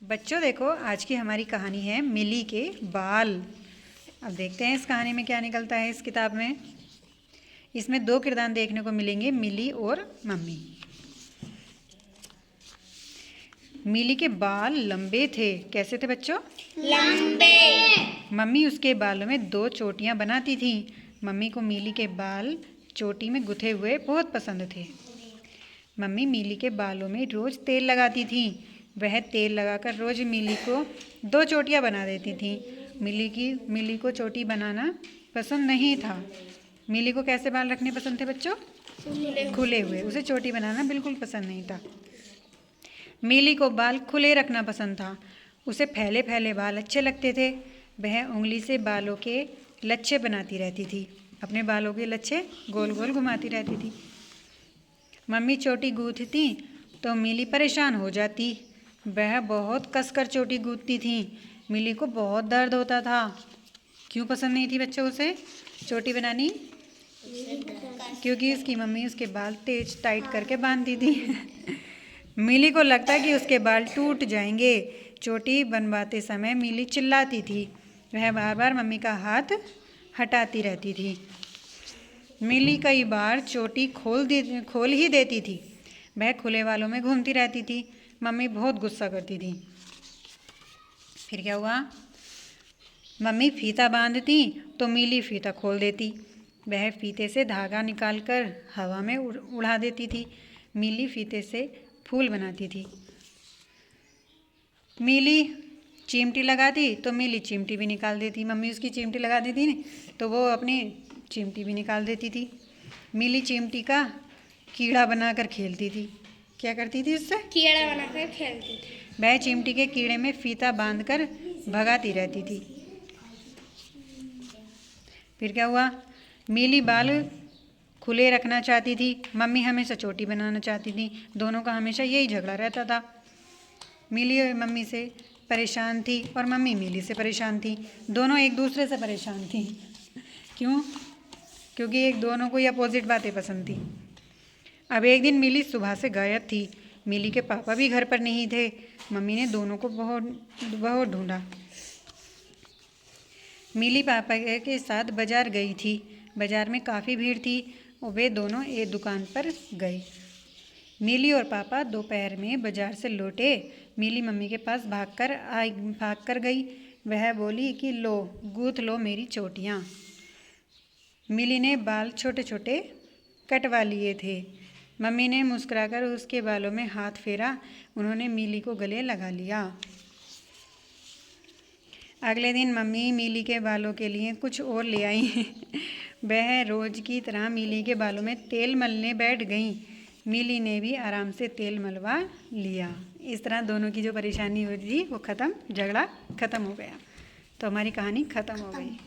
बच्चों देखो, आज की हमारी कहानी है मिली के बाल। अब देखते हैं इस कहानी में क्या निकलता है इस किताब में। इसमें दो किरदार देखने को मिलेंगे, मिली और मम्मी। मिली के बाल लंबे थे। कैसे थे बच्चों? लंबे। मम्मी उसके बालों में दो चोटियां बनाती थी। मम्मी को मिली के बाल चोटी में गुथे हुए बहुत पसंद थे। मम्मी मिली के बालों में रोज तेल लगाती थी। वह तेल लगाकर रोज मिली को दो चोटियां बना देती थी। मिली को चोटी बनाना पसंद नहीं था। मिली को कैसे बाल रखने पसंद थे बच्चों? खुले हुए। उसे चोटी बनाना बिल्कुल पसंद नहीं था। मिली को बाल खुले रखना पसंद था। उसे फैले फैले बाल अच्छे लगते थे। वह उंगली से बालों के लच्छे बनाती रहती थी। अपने बालों के लच्छे गोल गोल घुमाती रहती थी। मम्मी चोटी गूंथती तो मिली परेशान हो जाती। वह बहुत कसकर चोटी गूंथती थी। मिली को बहुत दर्द होता था। क्यों पसंद नहीं थी बच्चों उसे चोटी बनानी? क्योंकि उसकी मम्मी उसके बाल तेज टाइट करके बांधती थी। मिली को लगता कि उसके बाल टूट जाएंगे। चोटी बनवाते समय मिली चिल्लाती थी। वह बार बार मम्मी का हाथ हटाती रहती थी। मिली कई बार चोटी खोल ही देती थी। वह खुले बालों में घूमती रहती थी। मम्मी बहुत गुस्सा करती थी। फिर क्या हुआ? मम्मी फीता बांधती तो मिली फीता खोल देती। वह फीते से धागा निकालकर हवा में उड़ा देती थी। मिली फीते से फूल बनाती थी। मिली चिमटी लगाती तो मिली चिमटी भी निकाल देती। मम्मी उसकी चिमटी लगा देती ना तो वो अपनी चिमटी भी निकाल देती थी। मिली चिमटी का कीड़ा बनाकर खेलती थी। क्या करती थी उससे? कीड़ा बनाकर खेलती थी। वह चिमटी के कीड़े में फीता बांधकर भगाती रहती थी। फिर क्या हुआ? मिली बाल खुले रखना चाहती थी। मम्मी हमेशा चोटी बनाना चाहती थी। दोनों का हमेशा यही झगड़ा रहता था। मिली और मम्मी से परेशान थी और मम्मी मिली से परेशान थी। दोनों एक दूसरे से परेशान थी। क्यों? क्योंकि एक दोनों को ही अपोजिट बातें पसंद थी। अब एक दिन मिली सुबह से गायब थी। मिली के पापा भी घर पर नहीं थे। मम्मी ने दोनों को बहुत ढूंढा। मिली पापा के साथ बाजार गई थी। बाजार में काफ़ी भीड़ थी और वे दोनों एक दुकान पर गए। मिली और पापा दोपहर में बाजार से लौटे। मिली मम्मी के पास भाग कर गई। वह बोली कि लो गूंथ लो मेरी चोटियाँ। मिली ने बाल छोटे छोटे कटवा लिए थे। मम्मी ने मुस्कुराकर उसके बालों में हाथ फेरा। उन्होंने मिली को गले लगा लिया। अगले दिन मम्मी मिली के बालों के लिए कुछ और ले आई। वह रोज की तरह मिली के बालों में तेल मलने बैठ गई। मिली ने भी आराम से तेल मलवा लिया। इस तरह दोनों की जो परेशानी हो रही थी वो ख़त्म, झगड़ा ख़त्म हो गया। तो हमारी कहानी ख़त्म हो गई।